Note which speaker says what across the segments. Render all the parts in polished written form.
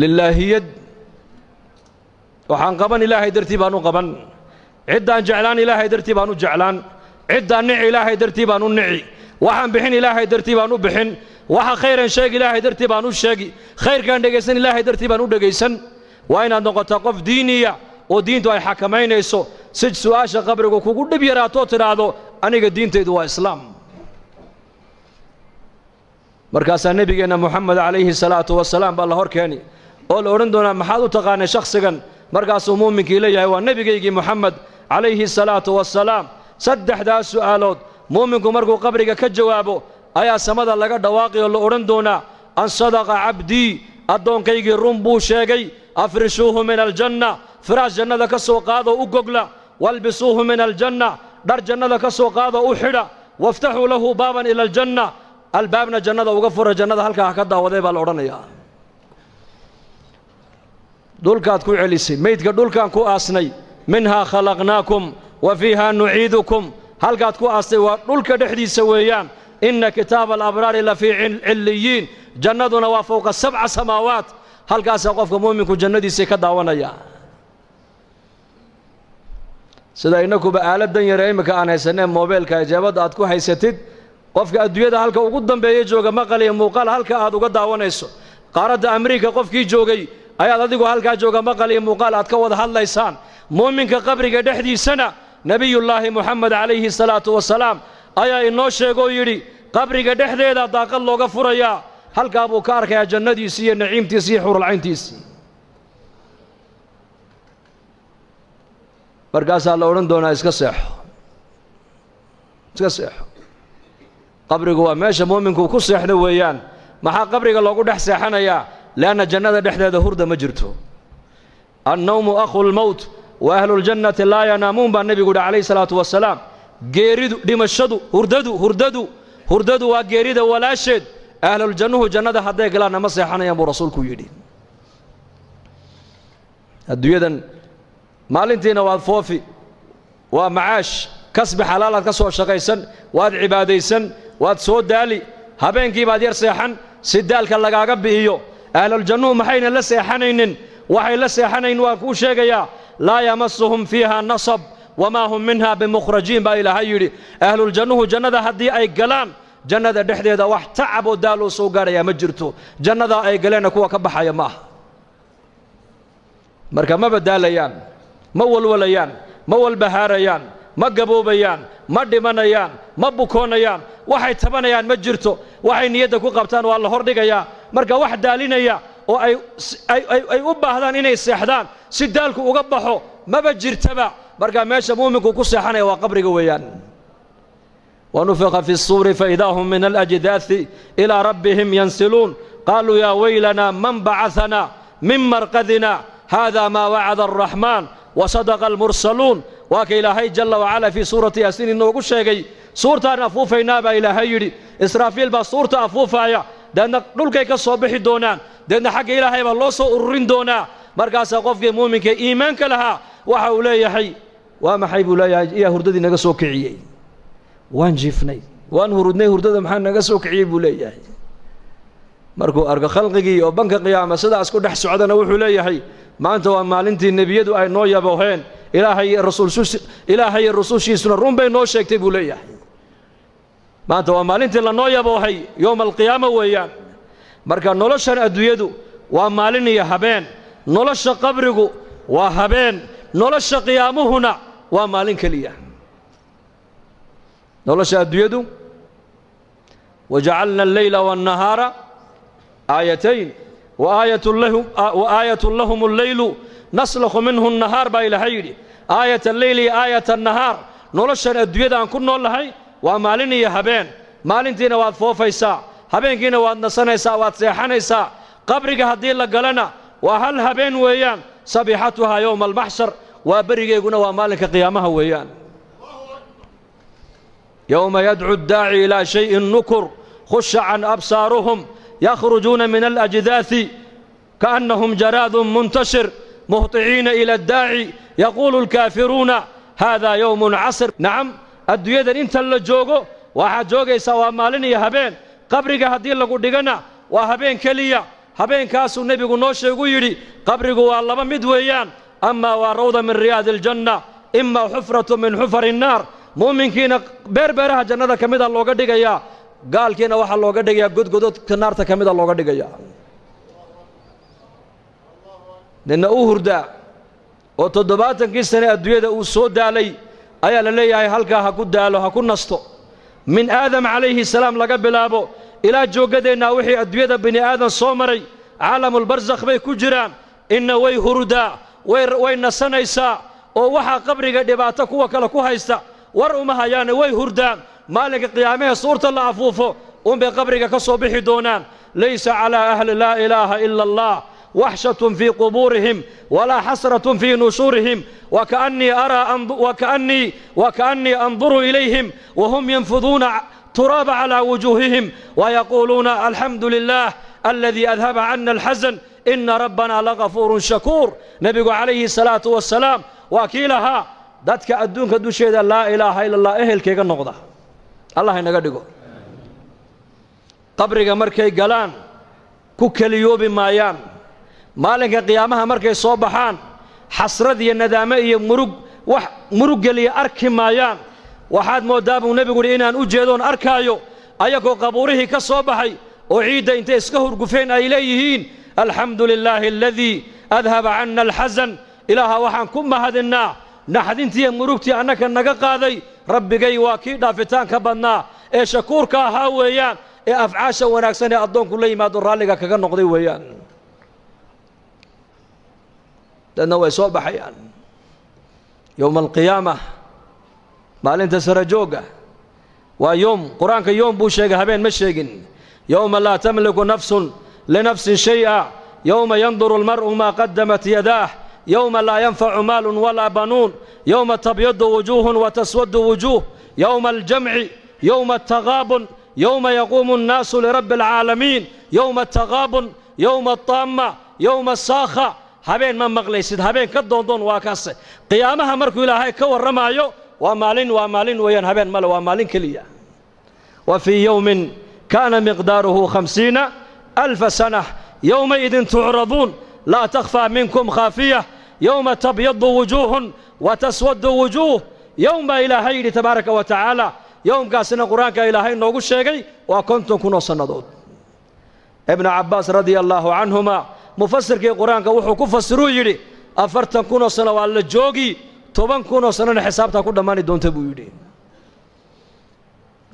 Speaker 1: lillaahiyad waxaan qaban ilaahay dartii baan u qaban ciddaan jeclaan ilaahay dartii baan u jeclaan ciddaan nici ilaahay dartii baan u nici waxaan bixin ilaahay dartii baan u bixin waxa khayran sheegi ilaahay dartii baan u sheegi khayrkaan dhegaysan ilaahay dartii baan u dhegaysan waa inaad noqotaa qof diiniya oo diintu ay xakamaynayso si su'aasha qabrigu kugu dhib yaraatoo tidhaahdo aniga diintaydu waa islaam markaasaa nebigeenna moxamed calayhi salaatu wasalaam baa la hor keeni oo la odhan doonaa maxaad u taqaanay shakhsigan markaasuu muuminkii leeyahay waa nebigaygii moxamed calayhi salaatu wasalaam saddexdaas su'aalood muuminku markuu qabriga ka jawaabo ayaa samada laga dhawaaqi oo la odhan doonaa an sadaqa cabdii addoonkaygii run buu sheegay afrishuuhu min aljanna firaash jannada ka soo qaadoo u gogla walbisuuhu min aljanna dhar jannada ka soo qaadoo u xidha waftaxuu lahu baaban ila aljanna albaabna jannada uga fura jannada halkaa ha ka daawaday baa la odhanayaa dhulkaad ku celisay meydka dhulkaan ku aasnay minhaa khalaqnaakum wa fiihaa nuciidukum halkaad ku aastay waa dhulka dhexdiisa weeyaan inna kitaaba alabraari la fii cilliyiin jannaduna waa fowqa 7 samaawaat halkaasaa qofka muuminku jannadiisii ka daawanaya sida inakuba aaladan yare imika aan haysaneen moobeelka ijaabada aad ku haysatid qofka adduunyada halka ugu dambeeya jooga maqal iyo muuqaal halka aad uga daawanayso qaaradda Ameerika qofkii joogay ayaad adigu halkaa jooga maqal iyo muuqaal aad ka wada hadlaysaan muuminka qabriga dhexdiisana nabiyullaahi moxamed calayhi salaatu wasalaam ayaa inoo sheegoo yidhi qabriga dhexdeeda daaqad looga furayaa halkaa buu ka arkayaa jannadiisii iyo naciimtiisii iyo xurulcayntiisii markaasaa la odhan doonaa iska seexo qabrigu waa meesha muuminku ku seexdo weeyaan maxaa qabriga loogu dhex seexanayaa leanna jannada dhexdeeda hurda ma jirto annawmu akhulmowt wa ahluljannati laa yanaamuun baa nebigu yidhi calayhi salaatu wasalaam geeridu dhimashadu hurdadu waa geerida walaasheed ahluljannuhu jannada hadday galaanna ma seexanayaan buu rasuulku yidhi adduunyadan maalintiina waad foofi waa macaash kasbi xalaalaad ka soo shaqaysan waad cibaadaysan waad soo daali habeenkii baad yar seexan si daalka lagaaga bi'iyo ahluljannuhu maxayna la seexanaynin waxay la seexanayn waan kuu sheegayaa laa yamassuhum fiiha nasab wamaa hum minha bimukhrajiin baa ilaahay yidhi ahluljannuhu jannada haddii ay galaan jannada dhexdeeda wax tacab oo daaloo soo gaarayaa ma jirto jannadaa ay galeenna kuwa ka baxaya ma aha marka ma badaalayaan ma walwalayaan ma walbahaarayaan ma gaboobayaan ma dhimanayaan ma bukoonayaan waxay tabanayaan ma jirto waxay niyadda ku qabtaan waa la hordhigayaa marka wax daalinaya oo ay u baahdaan inay seexdaan si daalku uga baxo maba jirtaba marka meesha muuminku ku seexanaya waa qabriga weeyaan ونفخ في الصور فإذا هم من الأجداث إلى ربهم ينسلون قالوا يا ويلنا من بعثنا من مرقدنا هذا ما وعد الرحمن وصدق المرسلون وكي إلهي جل وعلا في سورة ياسين إنه يقول شيء سورة أفوفينا با إلهي يري إسرافيل با سورة أفوفايا دان نلقى كالصبح دونان دان حق إلهي بالله سؤرين دونا مركز قفك مؤمنك إيمانك لها وحولا يحي وما حيب لا يا هرددي نقص وكعيي waan jiifnay waan hurudnay hurdada maxaa naga soo kiciyay buu leeyahay markuu arko khalqigii oo banka qiyaama sidaas ku dhex socdana wuxuu leeyahay maanta waa maalintii nebiyadu ay noo yabooheen ilaahay iyo rasuushiisuna run bay noo sheegtay buu leeyahay maanta waa maalintii la noo yaboohay yowma alqiyaama weeyaan marka noloshan adduunyadu waa maalin iyo habeen nolosha qabrigu waa habeen nolosha qiyaamuhuna waa maalin keliya nolosha adduunyadu wajacalna alleyla waannahaara aayatayn وآية لهم الليل نسلخ منه النهار با إلهي يدي آية الليل آية النهار نولشان الدنيا أن كن نولهي وماليني يا هبين مالينتينا واد فوفيسا هبين كينا واد نسانيسا واد سيحانيسا قبرك هدي لقلنا وهل هبين ويان صبيحتها يوم المحشر وبرق يقولنا ومالك قيامها ويان يوم يدعو الداعي إلى شيء نكر خش عن أبصارهم يخرجون من الأجداث كأنهم جراد منتشر مهطعين إلى الداعي يقول الكافرون هذا يوم عسر نعم الدنيا انت اللي جوغو واحد جوغي سوا مالني هبين قبرك هدي لقو ديغنا وهبين كليا habeenkaasuu nebigu noo sheegu yidhi qabrigu waa laba mid weeyaan amaa waa rawda min riyaadi aljanna imaa xufratu min xufari innaar mu'minkiina beerbeeraha jannada ka mida looga dhigayaa gaalkiina waxaa looga dhigayaa godgododka naarta ka mida looga dhigayaa ninna uu hurdaa oo 70 sane adduunyada uu soo daalay ayaa la leeyahay halkaa ha ku daalo ha ku nasto min aadam calayhi salaam laga bilaabo ilaa joogadeennaa wixii adduunyada bini aadan soo maray caalamulbarsakh bay ku jiraan inna way hurdaa way nasanaysaa oo waxaa qabriga dhibaato kuwa kale ku haysta war uma hayaane way hurdaan maalinka qiyaamaha suurta la afuufo unbay qabriga ka soo bixi doonaan laysa calaa ahli laa ilaaha ila allah وحشة في قبورهم ولا حسرة في نشورهم وكأني أنظر إليهم وهم ينفضون تراب على وجوههم ويقولون الحمد لله الذي أذهب عنا الحزن إن ربنا لغفور شكور نبي عليه الصلاة والسلام وكيلها ذاتك أدونك دوشي لا إله إلا الله إهل كيغا النقضة الله ينقدقو قبرك مركي قلان كوكليوب مايان maalinka qiyaamaha markay soo baxaan xasrad iyo nadaamo iyo murug geliya arki maayaan waxaad moodaa buu nebigu yidhi inaan u jeedoon arkaayo ayagoo qabuurihii ka soo baxay oo ciidda intay iska hurgufeen ay leeyihiin alxamdu lilaahi aladii adhaba canna alxasan ilaaha waxaan ku mahadinnaa naxdintiiyo murugtii annaka naga qaaday rabbigay waa kii dhaafitaanka badnaa ee shakuurka ahaa weeyaan ee afcaasha wanaagsan ee addoonku la yimaado raalliga kaga noqday weeyaan dadna way soo baxayaan yowma alqiyaama maalinta sara jooga waa yoom qur-aanka yoom buu sheegay habeen ma sheegin yowma laa tamliku nafsun linafsin shay'a yowma yanduru almar'u maa qaddamat yadaah yowma laa yanfacu maalun walaa banuun yowma tabyadu wujuuhun wataswadu wujuuh yowma aljamci yowma altagaabun yowma yaquumu annaasu lirabbi alcaalamiin yowma altagaabun yowma altaamma yowma asaakha habeen ma maqlaysid habeen ka doondoon waa kaase qiyaamaha markuu ilaahay ka warramaayo waa maalin weeyaan habeen male waa maalin keliya wa fii yowmin kaana miqdaaruhu 50,000 sana yowmaidin tucraduun laa takhfaa minkum khaafiyah yowma tabyadu wujuuhun wa taswadu wujuuh yowma ilaahay yidhi tabaaraka wa tacaala yowmkaasina qur-aanka ilaahay noogu sheegay waa 50,000 sannadood ibnu cabbaas radia allaahu canhuma mufasirkii qur-aanka wuxuu ku fasiruu yidhi 40,000 sano waa la joogi 10,000 sanona xisaabtaa ku dhammaani doonta buu yidhi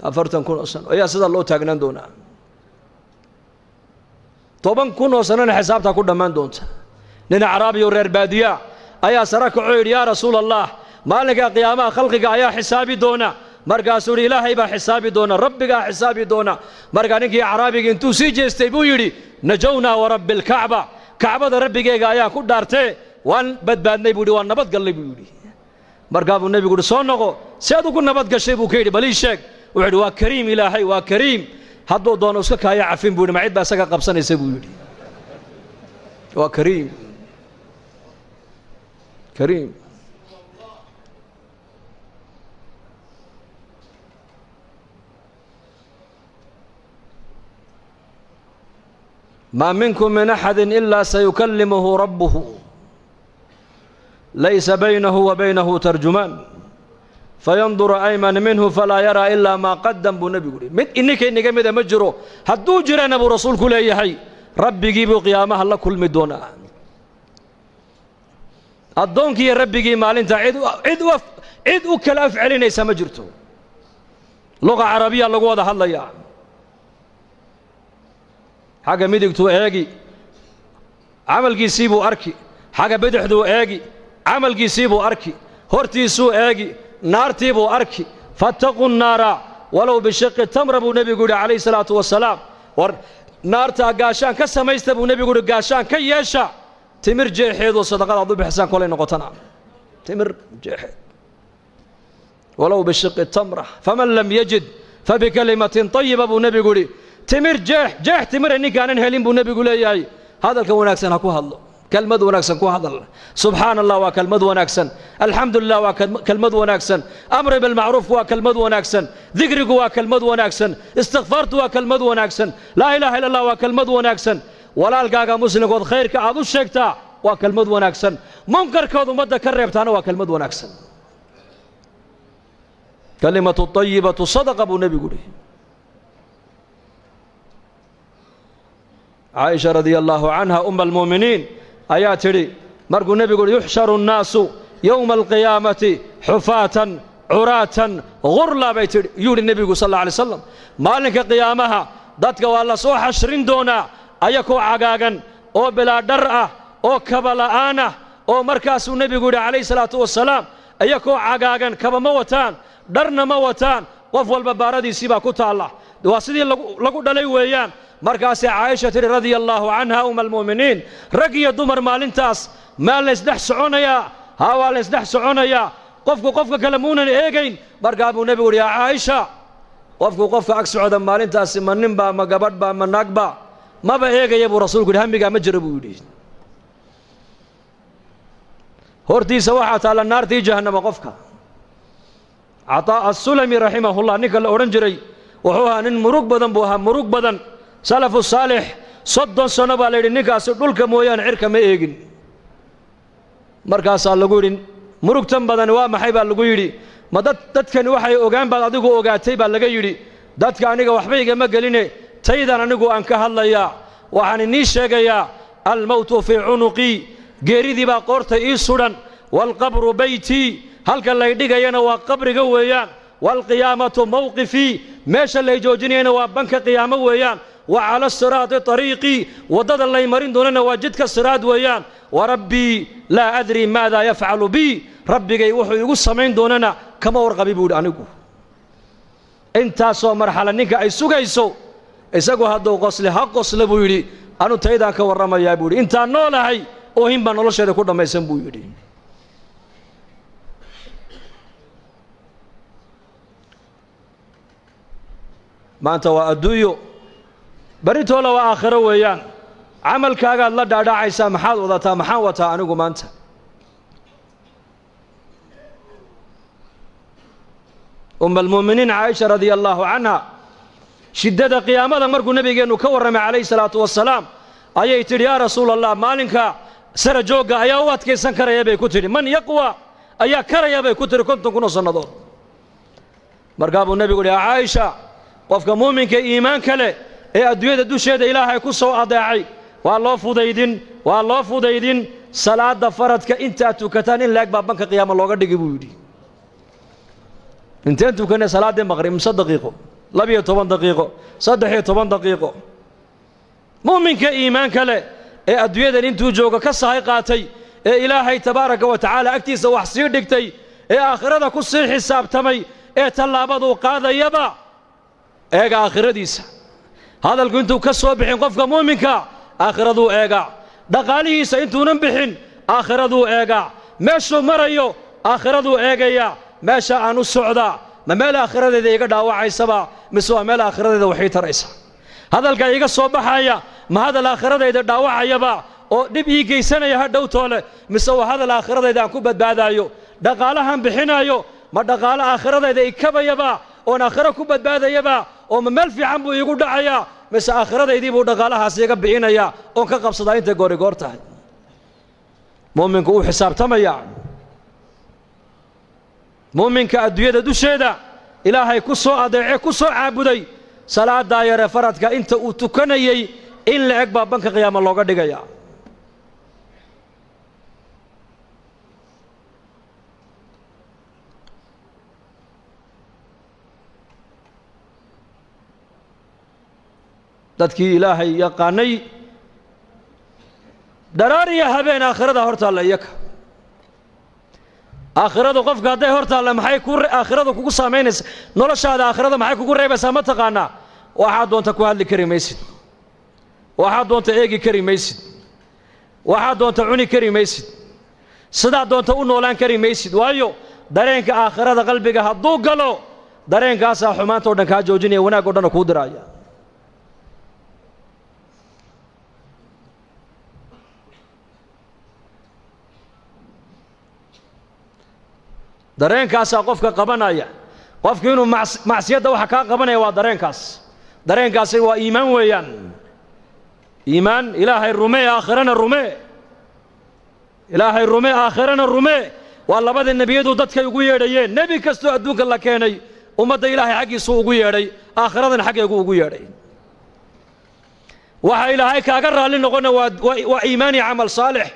Speaker 1: 40,000 sano ayaa sidaa loo taagnaan doonaa 10,000 sanona xisaabtaa ku dhammaan doonta nin acraabiyo reer baadiya ayaa sara kacoo yidhi yaa rasuul allah maalinka qiyaamaha khalqiga ayaa xisaabi doona markaasuu yidhi ilaahay baa xisaabi doona rabbigaa xisaabi doona markaa ninkii acraabiga intuu sii jeestay buu yidhi najownaa warabbi alkacba kacbada rabbigeyga ayaan ku dhaartee waan badbaadnay buu yidhi waan nabadgallay buu yidhi markaa buu nebigu yidhi soo noqo si aad ugu nabadgashay buu ka yidhi balii sheeg wuxuu yidhi waa kariim ilaahay waa kariim hadduu doono iska kaaya cafin buu yidhi ma cid baa isaga qabsanaysa buu yidhi waa kariim kariim ما منكم من أحد إلا سيكلمه ربه ليس بينه وبينه ترجمان فينظر أيمن منه فلا يرى إلا ما قدم بنبي من إنك مدى مجرو هدو جران أبو رسول كل أيهي ربي جيبوا قيامه الله كل مدونا الدونك يا ربي جي مالين عد وكل أفعلين يسا مجرته لغة عربية لغة هذا الله يعني حاجة مدقتو ايجي عمل جيسيبو اركي حاجة بدحدو ايجي عمل جيسيبو اركي هورتيسو ايجي نارتيبو اركي فاتقوا النار ولو بشق التمر ابو نبي قول عليه الصلاة والسلام نارتا قاشان كسميست ابو نبي قول قاشان كي يشا تمر جيحيد وصدقاء عضو بحسان كولي نقطنا تمر جيحيد ولو بشق التمر فمن لم يجد فبكلمة طيبة ابو نبي قولي تمر جيح تمر إني كان هلين بو نبي يقول ياي هذا الكون أكسن هكو هذا كلمة ونكسن كو هذا سبحان الله وكلمة ونكسن الحمد لله وكلمة ونكسن أمر بالمعروف وكلمة ونكسن ذكرك وكلمة ونكسن استغفرت وكلمة ونكسن لا إله إلا الله وكلمة ونكسن walaalkaaga muslimkood khayrka aad u sheegtaa waa kelmad wanaagsan munkarkood ummadda ka reebtaana waa kelmad wanaagsan kalimatu tayyibatu sadaqa buu nebigu yidhi caaisha radia allaahu canha umma almu'miniin ayaa tidhi markuu nebigu yidhi yuxsharu nnaasu yowma alqiyaamati xufaatan curaatan gurla bay tidhi yuu yidhi nebigu sal alla alay slam maalinka qiyaamaha dadka waa la soo xashrin doonaa ayakoo cagaagan oo bilaa dhar ah oo kaba la'aan ah oo markaasuu nebigu yidhi calayhi salaatu wasalaam ayakoo cagaagan kaba ma wataan dharna ma wataan qof walba baaradiisii baa ku taalla waa sidii lagu dhalay weeyaan markaasay caaisha tidhi radia allaahu canha umma almu'miniin rag iyo dumar maalintaas maa laysdhex soconayaa haa waa laysdhex soconayaa qofku qofka kale muunan eegayn markaa buu nebigu yidhi yaa caaisha qofku qofka ag socda maalintaasi ma ninbaa ma gabadhbaa ma naagba maba eegaya buu rasuulku yidhi hamigaa ma jira buu yidhi hortiisa waxaa taalla naartii jahannama qofka cataa assulami raximahullah ninka la odhan jiray wuxuu ahaa nin murug badan buu ahaa murug badan salafu saalix 30 sano baa la yidhi ninkaasi dhulka mooyaane cirka ma eegin markaasaa lagu yidhi murugtan badan waa maxay baa lagu yidhi ma dadkani waxay ogaan baad adigu ogaatay baa laga yidhi dadka aniga waxba igama geline taydan anigu aan ka hadlayaa waxaan inii sheegayaa almowtu fii cunuqii geeridii baa qoorta ii sudhan waalqabru beytii halka lay dhigayana waa qabriga weeyaan waalqiyaamatu mawqifii meesha lay joojinayana waa banka qiyaamo weeyaan wa cala siraati طariiqii waddada lay marin doonana waa jidka siraad weeyaan warabbii laa adrii maadaa yafcalu bii rabbigay wuxuu igu samayn doonana kama warqabi buu yidhi anigu intaasoo marxala ninka ay sugayso isagu hadduu qosle ha qosle buu yidhi anu taydaan ka warramayaa buu yidhi intaan noolahay oohin baa nolosheeda ku dhammaysan buu yidhi maanta waa adduunyo berritoola waa aakhiro weeyaan camalkaagaad la dhaadhacaysaa maxaad wadataa maxaan wataa anigu maanta umma almu'miniin caaisha radia allaahu canha shiddada qiyaamada markuu nebigeennu ka warramay calayhi salaatu wasalaam ayay tidhi yaa rasuula allah maalinka sara joogga ayaa u adkaysan karaya bay ku tidhi man yaqwa ayaa karaya bay ku tidhi 50 kun oo sannadood markaa buu nebigu yidhi caaisha qofka muuminka iimaanka leh ee adduunyada dusheeda ilaahay ku soo adeecay waa loo fudaydin salaada faradka intaad tukataan in laag baa banka qiyaamo looga dhigi buu yidhi inteen tukanay salaaddii maqrib 3 daqiiqo 12 daqiiqo 13 daqiiqo muuminka iimaanka leh ee adduunyadan intuu jooga ka sahay qaatay ee ilaahay tabaaraka wa tacaala agtiisa wax sii dhigtay ee aakhirada ku sii xisaabtamay ee tallaabaduu qaadayaba eega aakhiradiisa hadalku intuu ka soo bixin qofka muuminka aakhiraduu eegaa dhaqaalihiisa intuunan bixin aakhiraduu eegaa meeshuu marayo aakhiraduu eegayaa meesha aan u socdaa ma meel aakhiradeeda iga dhaawacaysaba mise waa meel aakhiradeeda waxii taraysa hadalka iga soo baxaya ma hadal aakhiradayda dhaawacayaba oo dhib ii geysanaya ha dhowtoole mise waa hadal aakhiradayda aan ku badbaadaayo dhaqaalahan bixinayo ma dhaqaalo aakhiradayda ikabayaba oon aakhiro ku badbaadayaba oo ma meel fiican buu iigu dhacayaa mise aakhiradaydii buu dhaqaalahaas iga bixinayaa oon ka qabsadaa intay goorigoor tahay mu'minku uu xisaabtamaya mu'minka adduunyada dusheeda ilaahay ku soo adeecay ku soo caabuday salaadaa yare faradka inta uu tukanayay in la eg baa banka qiyaamo looga dhigayaa dadkii ilaahay yaqaanay dharaariya habeen aakhirada hortaalla iyaka aakhiradu qofka hadday hortaalla maxay aakhiradu kugu saamaynaysa noloshaada aakhirada maxay kugu reebaysaa ma taqaanaa waxaad doonta ku hadli kari maysid waxaad doonta eegi kari maysid waxaad doonta cuni kari maysid sidaad doonta u noolaan kari maysid waayo dareenka aakhirada qalbiga hadduu galo dareenkaasaa xumaanta o dhan kaa joojinaya wanaag o dhanna kuu diraaya dareenkaasaa qofka qabanaya qofku inuu macsiyadda waxa kaa qabanaya waa dareenkaasi waa iimaan weeyaan إيمان إلهي الرمي آخرنا الرمي إلهي الرمي آخرنا الرمي والله بدأ النبي يدو ضدك يقول يدين نبي كستو أدوك الله كيني ومدى إلهي حقي سوء يدي آخرنا حقي يقول يدي وها إلهي كأقرر لنقولنا وإيماني عمل صالح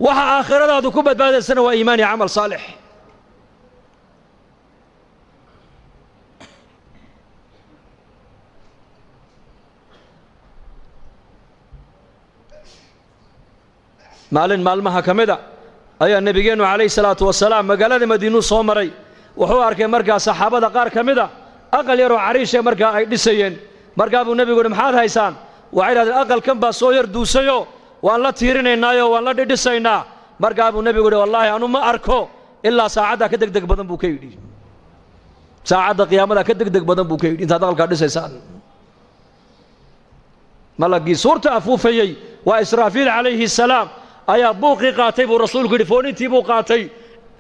Speaker 1: وها آخرنا ذكوبة بعد السنة وإيماني عمل صالح maalmaha ka mid a ayaa nabigeenu calayhi salaatu wasalaam magaalada madiinu soo maray wuxuu arkay markaa saxaabada qaar ka mid a aqal yaroo cariishe markaa ay dhisayeen markaa buu nebigu yidhi maxaad haysaan waxay idhahdeen aqalkan baa soo yar duusayo waan la tiirinaynaayo waan la dhidhisaynaa markaa buu nebigu yidhi wallaahi anu ma arko ilaa saacaddaa ka degdeg badan buu ka yidhi saacadda qiyaamada ka degdeg badan buu ka yidhi intaad aqalkaa dhisaysaan malagii suurta afuufayey waa israafiil calayhi salaam ayaa buuqii qaatay buu rasuulku yidhi foonintii buu qaatay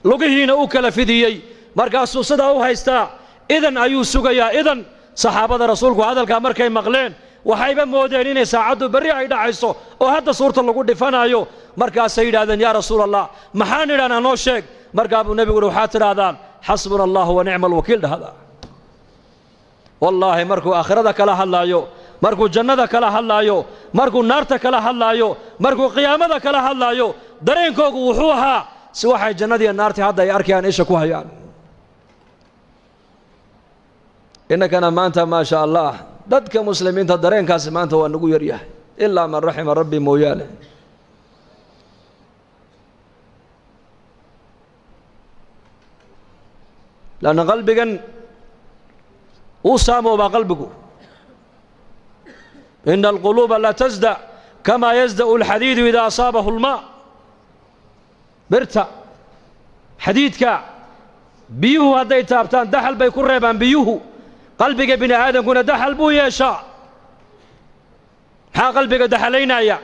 Speaker 1: lugihiina u kala fidiyey markaasuu sidaa u haystaa idan ayuu sugayaa idan saxaabada rasuulku hadalkaa markay maqleen waxayba moodeen inay saacaddu berri ay dhacayso oo hadda suurta lagu dhifanayo markaasay yidhahdeen yaa rasuul allah maxaan idhahnaa noo sheeg markaa buu nebigu yidhi waxaad tidhaahdaan xasbuna allahu wa nicma alwakiil dhahda wallaahi markuu aakhirada kala hadlaayo markuu jannada kala hadlaayo markuu naarta kala hadlaayo markuu qiyaamada kala hadlaayo dareenkoogu wuxuu ahaa si waxay jannadiiyo naartii hadda ay arkayaan isha ku hayaan innakana maanta maa sha allah dadka muslimiinta dareenkaasi maanta waa nagu yaryahay ilaa man raxima rabbi mooyaane lanna qalbigan uu saamoobaa qalbigu إن القلوب لا تزدأ كما يزدأ الحديد إذا أصابه الماء برتا حديدك بيوه هدي تابتان دحل بيكون ريبان بيوه قلبك بن آدم كنا دحل بو يشاء ها قلبك دحلينا يا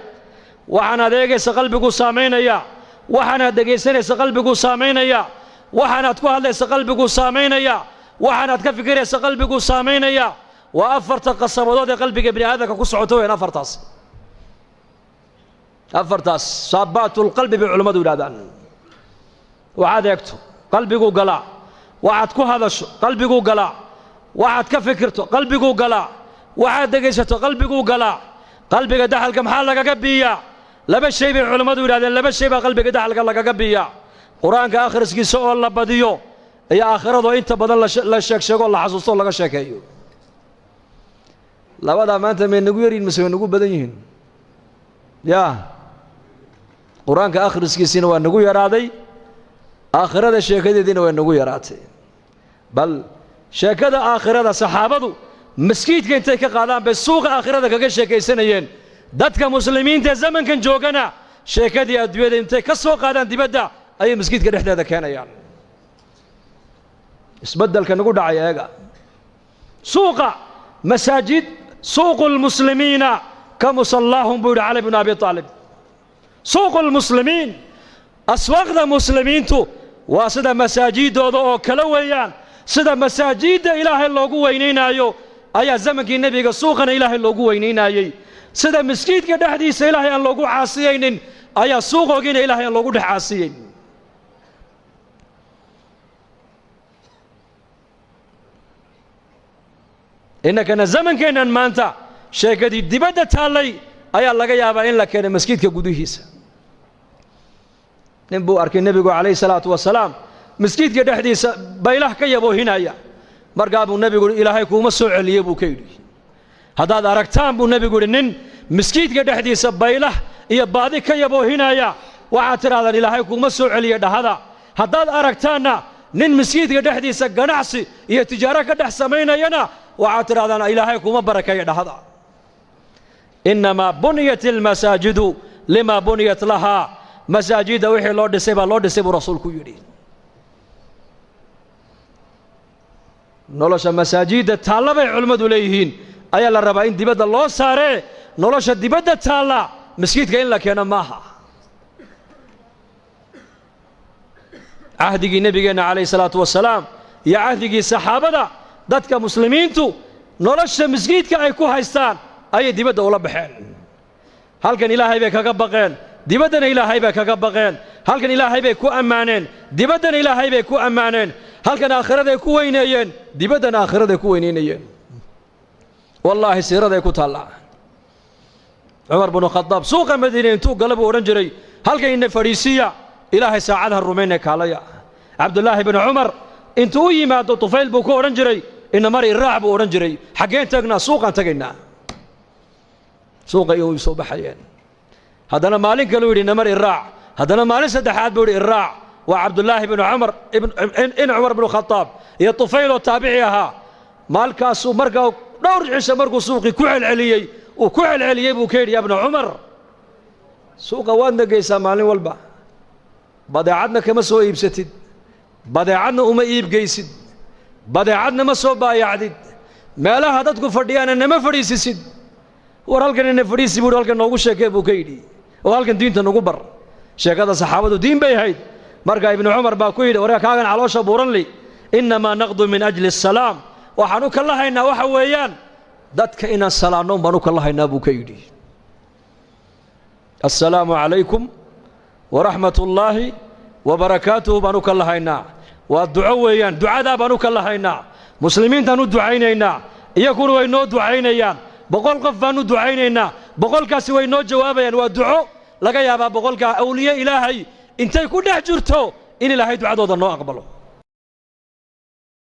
Speaker 1: وحنا ديجس قلبك سامين يا وحنا ديجسنس قلبك سامين يا وحنا تكوه ليس قلبك سامين يا وحنا تكفكر ليس قلبك سامين يا وأفرت قصبضات قلبك ابن هذا كسعتوين أفرتاس صابات القلب بعلماء ولادان وعاد يكتب قلبك قلع وعاد هذا قلبك قلع وعاد كفكرته قلبك قلع وعاد دقيسته قلبك قلع قلبك دحل كم حالك قبيا لبس شيء بعلماء ولادان لبس شيء قلبك دحل لك قبيا قرآنك آخر سكي سؤال الله بديو يا آخرته أنت بدل لا شك شك الله حسوسه لك شك أيوه labadaa maanta may nagu yariin mise way nagu badan yihiin yaa qur-aanka akhriskiisiina waa nagu yaraaday aakhirada sheekadeediina way nagu yaraatay bal sheekada aakhirada saxaabadu maskiidka intay ka qaadaan bay suuqa aakhirada kaga sheekaysanayeen dadka muslimiinta zamankan joogana sheekadii adduunyada intay ka soo qaadaan dibadda ayay maskiidka dhexdeeda keenayaan isbeddelka nagu dhacay eega suuqa masaajid سوق المسلمين كمصلاهم بود علي بن أبي طالب سوق المسلمين أسواق المسلمين تو واسدا مساجد او كلويان سدا مساجد إله الله وينينا يو أيا زمن النبي سوقنا إله الله وينينا يي سدا مسجد كده حديث إله الله عاصيين أيا سوق وجينا إله الله عاصيين إنك أنا زمن كنا مانتا شيء كذي دبادة تالي أيا الله جاي أبا إن لك أنا مسجد كجوديهيس نبو أركي النبي عليه الصلاة والسلام مسجد كده حديث بيله كي يبو هنا يا مرقاب النبي يقول إلهي كوم السوء اللي يبو كيدي هذا أركتان بو النبي يقول إن مسجد كده حديث بيله يبادي كي يبو هنا يا وعتر هذا إلهي كوم السوء اللي يده هذا أركتانا نن مسجد كده حديث جناعسي هي تجارة كده سمينا ينا وعاتر هذا إلهي كوم بركة يده هذا إنما بنيت المساجد لما بنيت لها مساجد وحي لورد سيبا رسولك يريد نولش مساجد تالا بي علماء ليهين أيا للربعين دبادة الله ساري نولش دبادة تالا مسجد كاين لك أنا ماها عهدك نبينا عليه الصلاة والسلام يا عهدك صحابة dadka muslimiintu nolosha masjidka ay ku haystaan ay dibadda ula baxeen halkan ilaahay bay kaga baqeen dibaddana ilaahay bay kaga baqeen halkan ilaahay bay ku ammaaneen dibaddana ilaahay bay ku ammaaneen halkan aakhiraday ku weyneeyeen dibaddana aakhiraday ku weyneynayeen wallaahi siiraday ku taallaa cumar binu khadaab suuqa madiina intuu gala buu odhan jiray halkan ina fadhiisiya ilaahay saacadaha rumayna kaalaya cabdullaahi binu cumar intuu u yimaado tufayl buu ku odhan jiray ina mar iraac buu odhan jiray xaggeen tagnaa suuqaan tagaynaa suuqa iyo soo baxayeen haddana maalin kale uu yidhi ina mar iraac haddana maalin saddexaad buu yidhi iraac waa cabdullaahi binu cumar in cumar binu khadaab iyo tufayl oo taabici ahaa maalkaasuu markaa dhowr cisho markuu suuqii ku celceliyey uu ku celceliyey buu ka yidhi ya bna cumar suuqa waadna geysaa maalin walba badeecadna kama soo iibsatid badeecadna uma iibgeysid badeecadna ma soo baayacdid meelaha dadku fadhiyaana nama fadhiisisid war halkan ina fadhiisi buu halkan noogu sheekee buu ka yidhi oo halkan diinta nagu bar sheekada saxaabadu diin bay ahayd markaa ibnu cumar baa ku yidhi warka kaagan caloosha buuran li innamaa naqdu min ajli asalaam waxaan u kala haynaa waxa weeyaan dadka inaan salaanno baan u kala haynaa buu ka yidhi assalaamu calaykum waraxmat ullaahi wabarakaatuhu baan u kala haynaa waa duco weeyaan ducadaa baan u kala haynaa muslimiintaan u ducaynaynaa iyaguna way noo ducaynayaan 100 qof baan u ducaynaynaa 100kaasi way noo jawaabayaan waa duco laga yaabaa 100ka awliye ilaahay intay ku dhex jirto in ilaahay ducadooda noo aqbalo